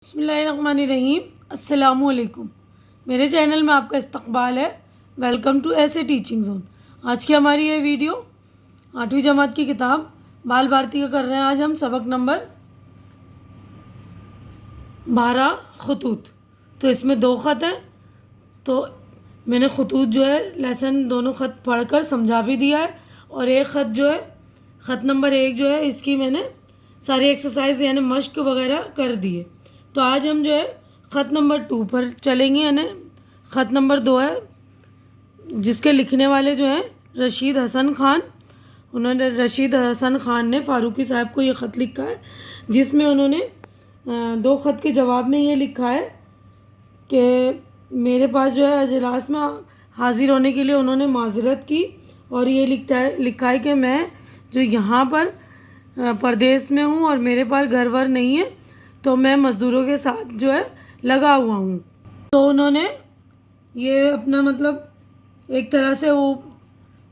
بسم اللہ الرحمن الرحیم۔ السلام علیکم، میرے چینل میں آپ کا استقبال ہے۔ ویلکم ٹو ایسے ٹیچنگ زون۔ آج کی ہماری یہ ویڈیو 8ویں جماعت کی کتاب بال بھارتی کا کر رہے ہیں۔ آج ہم سبق نمبر 12 خطوط۔ تو اس میں 2 خط ہیں، تو میں نے خطوط جو ہے لیسن دونوں خط پڑھ کر سمجھا بھی دیا ہے، اور ایک خط جو ہے خط نمبر 1 جو ہے اس کی میں نے ساری ایکسرسائز یعنی مشق وغیرہ کر دی ہے۔ تو آج ہم جو ہے خط نمبر 2 پر چلیں گے، یعنی خط نمبر 2 ہے جس کے لکھنے والے جو ہیں رشید حسن خان۔ رشید حسن خان نے فاروقی صاحب کو یہ خط لکھا ہے، جس میں انہوں نے 2 خط کے جواب میں یہ لکھا ہے کہ میرے پاس جو ہے اجلاس میں حاضر ہونے کے لیے انہوں نے معذرت کی، اور یہ لکھا ہے کہ میں جو یہاں پر پردیس میں ہوں اور میرے پاس گھر ور نہیں ہے، تو میں مزدوروں کے ساتھ جو ہے لگا ہوا ہوں۔ تو انہوں نے یہ اپنا مطلب ایک طرح سے وہ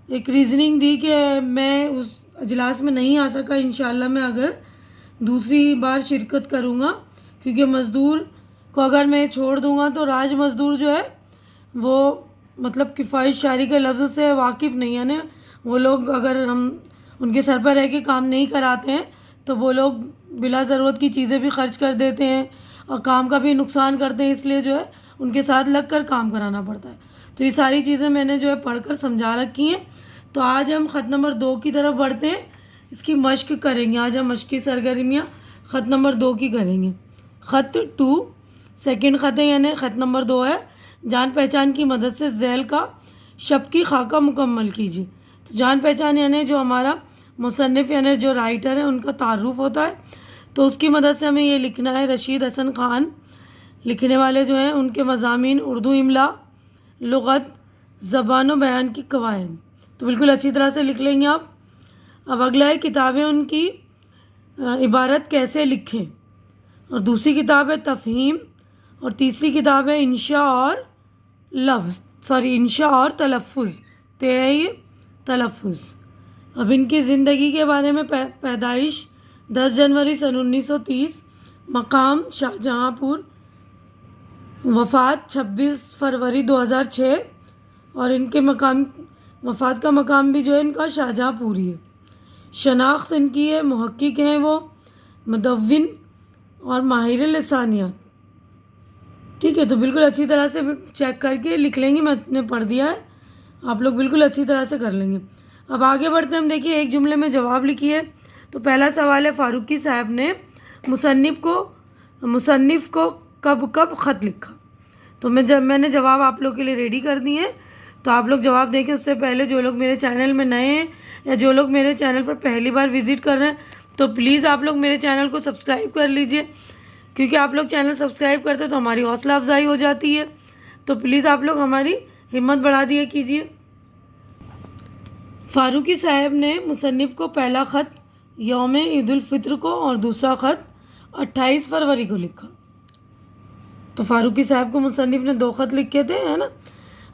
ایک ریزننگ دی کہ میں اس اجلاس میں نہیں آ سکا، انشاءاللہ میں اگر دوسری بار شرکت کروں گا، کیونکہ مزدور کو اگر میں چھوڑ دوں گا تو راج مزدور جو ہے وہ مطلب کفایت شعری کے لفظ سے واقف نہیں ہے نا۔ وہ لوگ اگر ہم ان کے سر پر رہ کے کام نہیں کراتے ہیں تو وہ لوگ بلا ضرورت کی چیزیں بھی خرچ کر دیتے ہیں اور کام کا بھی نقصان کرتے ہیں، اس لیے جو ہے ان کے ساتھ لگ کر کام کرانا پڑتا ہے۔ تو یہ ساری چیزیں میں نے جو ہے پڑھ کر سمجھا رکھی ہیں۔ تو آج ہم خط نمبر 2 کی طرف بڑھتے ہیں، اس کی مشق کریں گے۔ آج ہم مشقی سرگرمیاں خط نمبر 2 کی کریں گے۔ خط 2 سیکنڈ خط ہے، یعنی خط نمبر 2 ہے۔ جان پہچان کی مدد سے ذیل کا شب کی خاکہ مکمل کیجیے۔ تو جان پہچان یعنی جو ہمارا مصنف یعنی جو رائٹر ہے ان کا تعارف ہوتا ہے، تو اس کی مدد سے ہمیں یہ لکھنا ہے۔ رشید حسن خان لکھنے والے جو ہیں ان کے مضامین اردو املا، لغت، زبان و بیان کی قواعد، تو بالکل اچھی طرح سے لکھ لیں گے آپ۔ اب اگلا ہے کتابیں ان کی عبارت کیسے لکھیں، اور دوسری کتاب ہے تفہیم، اور تیسری کتاب ہے انشاء اور تلفظ، تلفظ۔ اب ان کی زندگی کے بارے میں پیدائش 10 جنوری سن 1930، مقام شاہجہاں پور، وفات 26 فروری 2006، اور ان کے وفات کا مقام بھی جو ہے ان کا شاہجہاں پوری ہے۔ شناخت ان کی ہے، محقق ہیں وہ، مدون اور ماہر لسانیات۔ ٹھیک ہے، تو بالکل اچھی طرح سے چیک کر کے لکھ لیں گے، میں نے پڑھ دیا ہے، آپ لوگ بالکل اچھی طرح سے کر لیں گے۔ اب آگے بڑھتے ہیں، ہم دیکھیے ایک جملے میں جواب لکھیے۔ تو پہلا سوال ہے فاروقی صاحب نے مصنف کو کب خط لکھا۔ تو میں نے جواب آپ لوگ کے لیے ریڈی کر دیے ہیں، تو آپ لوگ جواب دیکھیں۔ اس سے پہلے جو لوگ میرے چینل میں نئے ہیں یا جو لوگ میرے چینل پر پہلی بار وزٹ کر رہے ہیں، تو پلیز آپ لوگ میرے چینل کو سبسکرائب کر لیجئے، کیونکہ آپ لوگ چینل سبسکرائب کرتے تو ہماری حوصلہ افزائی ہو جاتی ہے۔ تو پلیز آپ لوگ ہماری ہمت بڑھا دیا کیجیے۔ فاروقی صاحب نے مصنف کو پہلا خط یوم عید الفطر کو اور دوسرا خط 28 فروری کو لکھا۔ تو فاروقی صاحب کو مصنف نے 2 خط لکھے تھے، ہے نا۔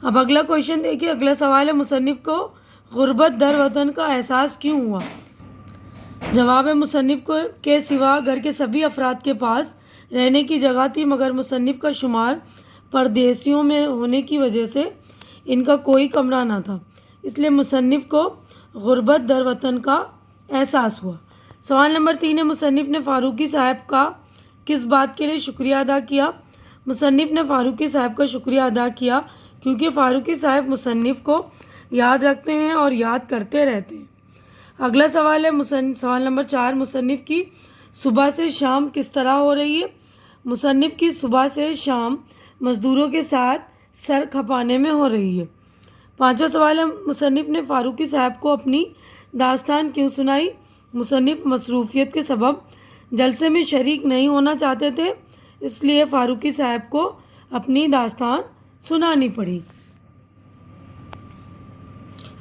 اب اگلا کویشچن دیکھیے، اگلا سوال ہے مصنف کو غربت در وطن کا احساس کیوں ہوا۔ جواب ہے مصنف کو کے سوا گھر کے سبھی افراد کے پاس رہنے کی جگہ تھی، مگر مصنف کا شمار پردیسیوں میں ہونے کی وجہ سے ان کا کوئی کمرہ نہ تھا، اس لیے مصنف کو غربت در وطن کا احساس ہوا۔ سوال نمبر 3 ہے، مصنف نے فاروقی صاحب کا کس بات کے لیے شکریہ ادا کیا۔ مصنف نے فاروقی صاحب کا شکریہ ادا کیا کیونکہ فاروقی صاحب مصنف کو یاد رکھتے ہیں اور یاد کرتے رہتے ہیں۔ اگلا سوال ہے سوال نمبر 4، مصنف کی صبح سے شام کس طرح ہو رہی ہے۔ مصنف کی صبح سے شام مزدوروں کے ساتھ سر کھپانے میں ہو رہی ہے۔ 5واں سوال ہے، مصنف نے فاروقی صاحب کو اپنی داستان کیوں سنائی۔ مصنف مصروفیت کے سبب جلسے میں شریک نہیں ہونا چاہتے تھے، اس لیے فاروقی صاحب کو اپنی داستان سنانی پڑی۔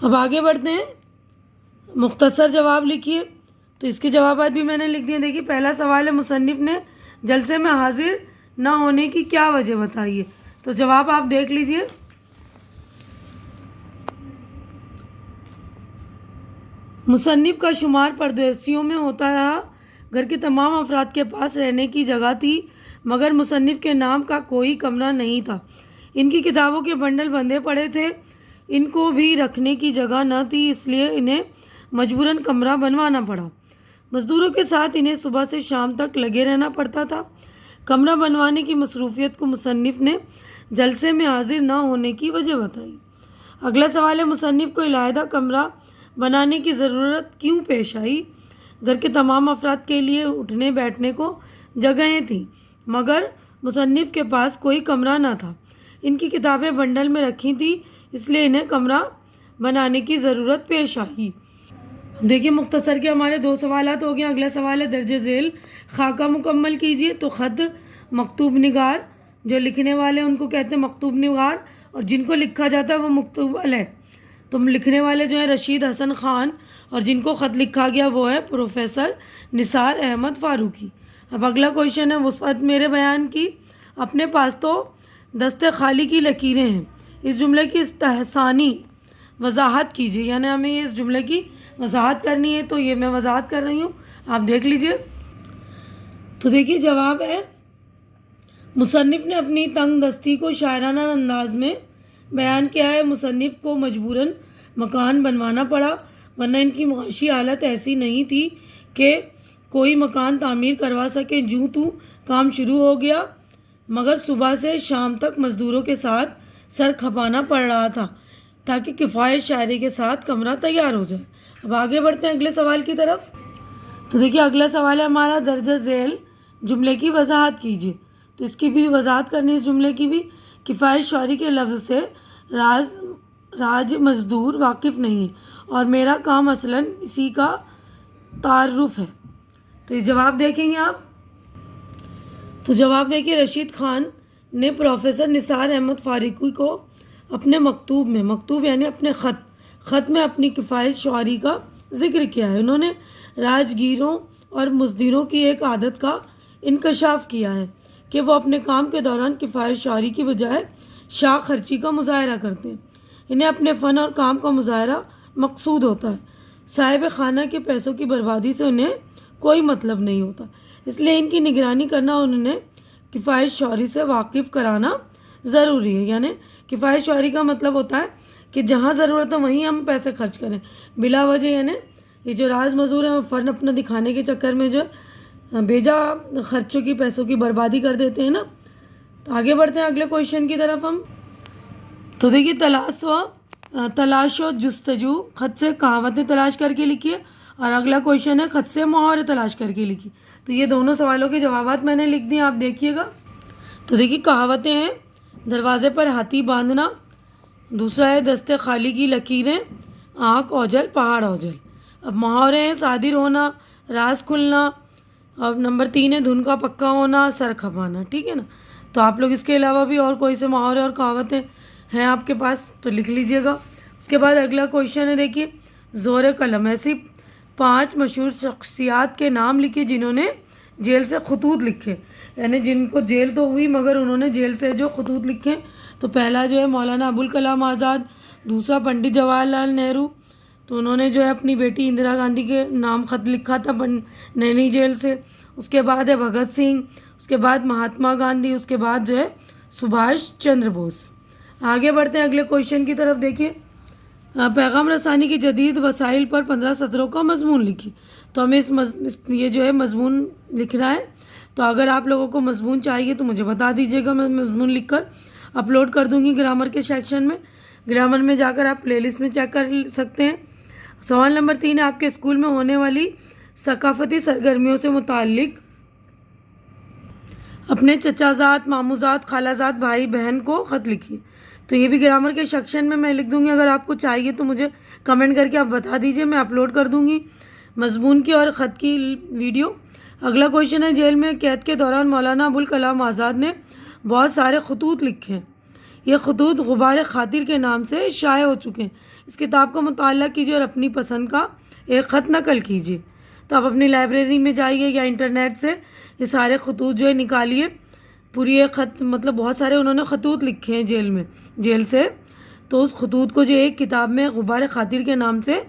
اب آگے بڑھتے ہیں، مختصر جواب لکھیے۔ تو اس کے جوابات بھی میں نے لکھ دیے۔ دیکھیے پہلا سوال ہے، مصنف نے جلسے میں حاضر نہ ہونے کی کیا وجہ بتائی ہے۔ تو جواب آپ دیکھ لیجئے۔ مصنف کا شمار پردیسیوں میں ہوتا رہا، گھر کے تمام افراد کے پاس رہنے کی جگہ تھی، مگر مصنف کے نام کا کوئی کمرہ نہیں تھا۔ ان کی کتابوں کے بنڈل بندھے پڑے تھے، ان کو بھی رکھنے کی جگہ نہ تھی، اس لیے انہیں مجبوراً کمرہ بنوانا پڑا۔ مزدوروں کے ساتھ انہیں صبح سے شام تک لگے رہنا پڑتا تھا۔ کمرہ بنوانے کی مصروفیت کو مصنف نے جلسے میں حاضر نہ ہونے کی وجہ بتائی۔ اگلا سوال ہے، مصنف کو علیحدہ کمرہ بنانے کی ضرورت کیوں پیش آئی؟ گھر کے تمام افراد کے لیے اٹھنے بیٹھنے کو جگہیں تھیں، مگر مصنف کے پاس کوئی کمرہ نہ تھا۔ ان کی کتابیں بنڈل میں رکھی تھیں، اس لیے انہیں کمرہ بنانے کی ضرورت پیش آئی۔ دیکھیے مختصر کے ہمارے 2 سوالات ہو گئے۔ اگلا سوال ہے، درج ذیل خاکہ مکمل کیجیے۔ تو خط مکتوب نگار، جو لکھنے والے ان کو کہتے ہیں مکتوب نگار، اور جن کو لکھا جاتا ہے وہ مکتوب علیہ۔ تو لکھنے والے جو ہیں رشید حسن خان، اور جن کو خط لکھا گیا وہ ہے پروفیسر نثار احمد فاروقی۔ اب اگلا کویشچن ہے، وسعت میرے بیان کی، اپنے پاس تو دست خالی کی لکیریں ہیں، اس جملے کی استحسانی وضاحت کیجیے۔ یعنی ہمیں یہ اس جملے کی وضاحت کرنی ہے، تو یہ میں وضاحت کر رہی ہوں، آپ دیکھ لیجئے۔ تو دیکھیے جواب ہے، مصنف نے اپنی تنگ دستی کو شاعرانہ انداز میں بیان کیا ہے۔ مصنف کو مجبوراً مکان بنوانا پڑا، ورنہ ان کی معاشی حالت ایسی نہیں تھی کہ کوئی مکان تعمیر کروا سکے۔ جوں تو کام شروع ہو گیا، مگر صبح سے شام تک مزدوروں کے ساتھ سر کھپانا پڑ رہا تھا تاکہ کفایت شاعری کے ساتھ کمرہ تیار ہو جائے۔ اب آگے بڑھتے ہیں اگلے سوال کی طرف۔ تو دیکھیے اگلا سوال ہے ہمارا، درج ذیل جملے کی وضاحت کیجیے۔ تو اس کی بھی وضاحت کرنی ہے، اس جملے کی بھی۔ کفایت شاعری کے لفظ سے راج مزدور واقف نہیں ہے، اور میرا کام اصلاً اسی کا تعارف ہے۔ تو یہ جواب دیکھیں گے آپ۔ تو جواب دیکھیے، رشید خان نے پروفیسر نثار احمد فاروقی کو اپنے مکتوب یعنی اپنے خط میں اپنی کفایت شعری کا ذکر کیا ہے۔ انہوں نے راجگیروں اور مزدوروں کی ایک عادت کا انکشاف کیا ہے کہ وہ اپنے کام کے دوران کفایت شعری کی بجائے شاخ خرچی کا مظاہرہ کرتے ہیں۔ انہیں اپنے فن اور کام کا مظاہرہ مقصود ہوتا ہے، صاحب خانہ کے پیسوں کی بربادی سے انہیں کوئی مطلب نہیں ہوتا، اس لیے ان کی نگرانی کرنا اور انہیں کفایت شعری سے واقف کرانا ضروری ہے۔ یعنی کفایت شعری کا مطلب ہوتا ہے کہ جہاں ضرورت ہے وہیں ہم پیسے خرچ کریں، بلا وجہ یعنی یہ جو راز مزدور ہیں وہ فن اپنا دکھانے کے چکر میں جو بیجا خرچوں کی پیسوں کی بربادی کر دیتے ہیں نا۔ تو آگے بڑھتے ہیں اگلے کویشچن کی طرف ہم۔ تو دیکھیے تلاش و جستجو، خط سے کہاوتیں تلاش کر کے لکھیے، اور اگلا کویشچن ہے خط سے محاورے تلاش کر کے لکھیے۔ تو یہ دونوں سوالوں کے جوابات میں نے لکھ دیے، آپ دیکھیے گا۔ تو دیکھیے کہاوتیں ہیں، دروازے پر ہاتھی باندھنا، دوسرا ہے دست خالی کی لکیریں، آنکھ اوجل پہاڑ اوجل۔ اب محاورے ہیں، صادر ہونا، راز کھلنا، اور نمبر 3 ہے دھن کا پکا ہونا، سر کھپانا، ٹھیک ہے نا۔ تو آپ لوگ اس کے علاوہ بھی اور کوئی سے محاورے اور کہاوتیں ہیں آپ کے پاس تو لکھ لیجئے گا۔ اس کے بعد اگلا کویشچن ہے، دیکھیے زور قلم، ایسی 5 مشہور شخصیات کے نام لکھیے جنہوں نے جیل سے خطوط لکھے، یعنی جن کو جیل تو ہوئی مگر انہوں نے جیل سے جو خطوط لکھے۔ تو پہلا جو ہے مولانا ابوالکلام آزاد، دوسرا پنڈت جواہر لال نہرو، تو انہوں نے جو ہے اپنی بیٹی اندرا گاندھی کے نام خط لکھا تھا نینی جیل سے۔ اس کے بعد ہے بھگت سنگھ، اس کے بعد مہاتما گاندھی، اس کے بعد جو ہے سبھاش چندر بوس۔ آگے بڑھتے ہیں اگلے کویشچن کی طرف۔ دیکھیے پیغام رسانی کی جدید وسائل پر 15 سطروں کا مضمون لکھیے۔ تو ہمیں یہ جو ہے مضمون لکھنا ہے، تو اگر آپ لوگوں کو مضمون چاہیے تو مجھے بتا دیجیے گا، میں مضمون لکھ کر اپلوڈ کر دوں گی گرامر کے سیکشن میں۔ گرامر میں جا کر آپ پلے لسٹ میں چیک کر سکتے ہیں۔ سوال نمبر 3 ہے، آپ کے اسکول میں ہونے والی ثقافتی سرگرمیوں سے متعلق اپنے چچا زاد، ماموں زاد، خالہ زاد، بھائی بہن کو خط لکھیے۔ تو یہ بھی گرامر کے سیکشن میں لکھ دوں گی، اگر آپ کو چاہیے تو مجھے کمنٹ کر کے آپ بتا دیجیے، میں اپلوڈ کر دوں گی مضمون کی اور خط کی ویڈیو۔ اگلا کویشچن ہے، جیل میں قید کے دوران مولانا ابوالکلام آزاد نے بہت سارے خطوط لکھے ہیں، یہ خطوط غبار خاطر کے نام سے شائع ہو چکے ہیں، اس کتاب کا مطالعہ کیجیے اور اپنی پسند کا ایک خط نقل کیجیے۔ تو آپ اپنی لائبریری میں جائیے یا انٹرنیٹ سے یہ سارے خطوط جو ہے نکالیے، پوری ایک خط مطلب بہت سارے انہوں نے خطوط لکھے ہیں جیل سے، تو اس خطوط کو جو ایک کتاب میں غبار خاطر کے نام سے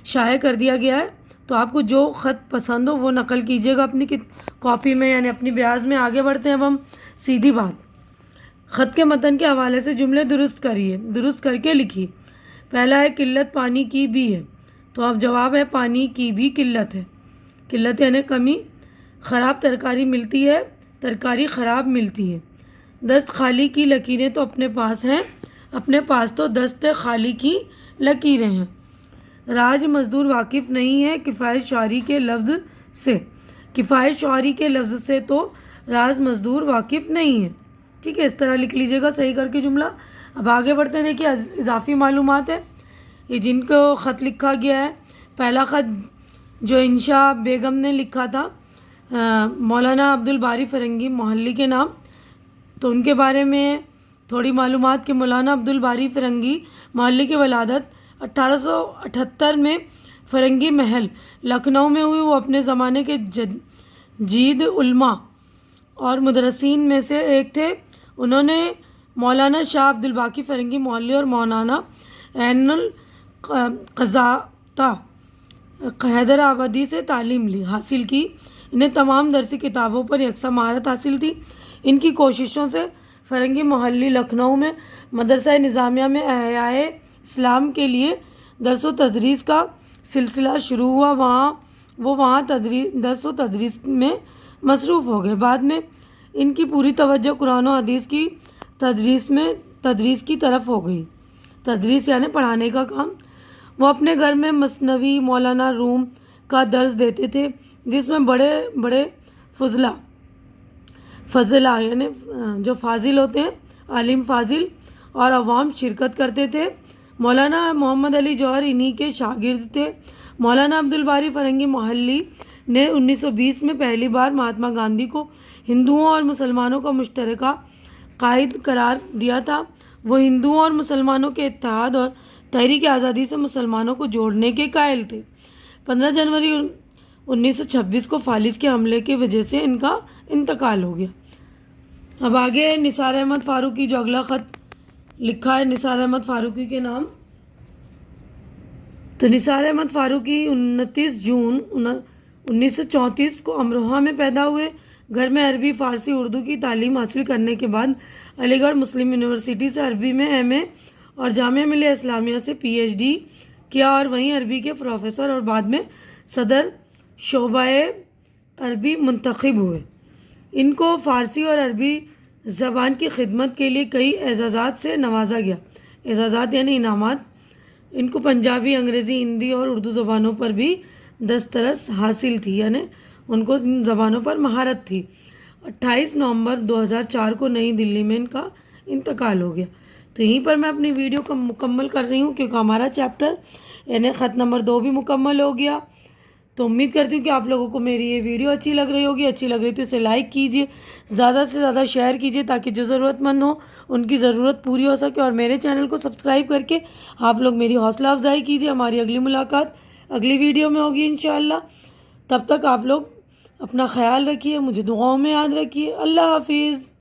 شائع کر دیا گیا ہے، تو آپ کو جو خط پسند ہو وہ نقل کیجیے گا اپنی کاپی میں، یعنی اپنی بیاض میں. آگے بڑھتے ہیں اب ہم. سیدھی بات. خط کے متن کے حوالے سے جملے درست کریے، درست کر کے لکھیے. پہلا ہے قلت پانی کی بھی ہے، تو اب جواب ہے پانی کی بھی قلت ہے. قلت یعنی کمی. خراب ترکاری ملتی ہے، ترکاری خراب ملتی ہے. دست خالی کی لکیریں تو اپنے پاس ہیں، اپنے پاس تو دست خالی کی لکیریں ہیں. راج مزدور واقف نہیں ہے کفایت شعری کے لفظ سے. کفایت شعری کے لفظ سے تو راج مزدور واقف نہیں ہے. ٹھیک ہے، اس طرح لکھ لیجیے گا صحیح کر کے جملہ. اب آگے بڑھتے ہیں. دیکھیے اضافی معلومات ہے یہ جن کو خط لکھا گیا ہے. پہلا خط جو انشا بیگم نے لکھا تھا مولانا عبدالباری فرنگی محلی کے نام، تو ان کے بارے میں تھوڑی معلومات کہ مولانا عبدالباری فرنگی محلی کی ولادت 1878 میں فرنگی محل لکھنؤ میں ہوئی. وہ اپنے زمانے کے جید علماء اور مدرسین میں سے ایک تھے. انہوں نے مولانا شاہ عبدالباقی فرنگی محلی اور مولانا عین القذاطہ حیدرآبادی سے تعلیم حاصل کی. انہیں تمام درسی کتابوں پر یکساں مہارت حاصل تھی. ان کی کوششوں سے فرنگی محلی لکھنؤ میں مدرسہ نظامیہ میں احیاء اسلام کے لیے درس و تدریس کا سلسلہ شروع ہوا. وہاں درس و تدریس میں مصروف ہو گئے. بعد میں ان کی پوری توجہ قرآن و حدیث کی تدریس کی طرف ہو گئی. تدریس یعنی پڑھانے کا کام. وہ اپنے گھر میں مثنوی مولانا روم کا درس دیتے تھے جس میں بڑے بڑے فضلہ یعنی جو فاضل ہوتے ہیں، عالم فاضل اور عوام شرکت کرتے تھے. مولانا محمد علی جوہر انہی کے شاگرد تھے. مولانا عبدالباری فرنگی محلی نے 1920 میں پہلی بار مہاتما گاندھی کو ہندوؤں اور مسلمانوں کا مشترکہ قائد قرار دیا تھا. وہ ہندوؤں اور مسلمانوں کے اتحاد اور تحریک آزادی سے مسلمانوں کو جوڑنے کے قائل تھے. 15 جنوری 1926 کو فالج کے حملے کی وجہ سے ان کا انتقال ہو گیا. اب آگے نثار احمد فاروقی جو اگلا خط لکھا ہے نثار احمد فاروقی کے نام. تو نثار احمد فاروقی 29 جون 1934 کو امروہہ میں پیدا ہوئے. گھر میں عربی، فارسی، اردو کی تعلیم حاصل کرنے کے بعد علی گڑھ مسلم یونیورسٹی سے عربی میں ایم اے اور جامعہ ملیہ اسلامیہ سے پی ایچ ڈی کیا اور وہیں عربی کے پروفیسر اور بعد میں صدر شعبہ عربی منتخب ہوئے. ان کو فارسی اور عربی زبان کی خدمت کے لیے کئی اعزازات سے نوازا گیا. اعزازات یعنی انعامات. ان کو پنجابی، انگریزی، ہندی اور اردو زبانوں پر بھی دسترس حاصل تھی، یعنی ان کو ان زبانوں پر مہارت تھی. 28 نومبر 2004 کو نئی دلی میں ان کا انتقال ہو گیا. تو یہیں پر میں اپنی ویڈیو کو مکمل کر رہی ہوں کیونکہ ہمارا چیپٹر یعنی خط نمبر 2 بھی مکمل ہو گیا. تو امید کرتی ہوں کہ آپ لوگوں کو میری یہ ویڈیو اچھی لگ رہی ہوگی. اچھی لگ رہی تو اسے لائک کیجیے، زیادہ سے زیادہ شیئر کیجیے تاکہ جو ضرورت مند ہو ان کی ضرورت پوری ہو سکے. اور میرے چینل کو سبسکرائب کر کے آپ لوگ میری حوصلہ افزائی کیجیے. ہماری اگلی ملاقات اگلی ویڈیو میں ہوگی انشاءاللہ. تب تک آپ لوگ اپنا خیال رکھیے، مجھے دعاؤں میں یاد رکھیے. اللہ حافظ.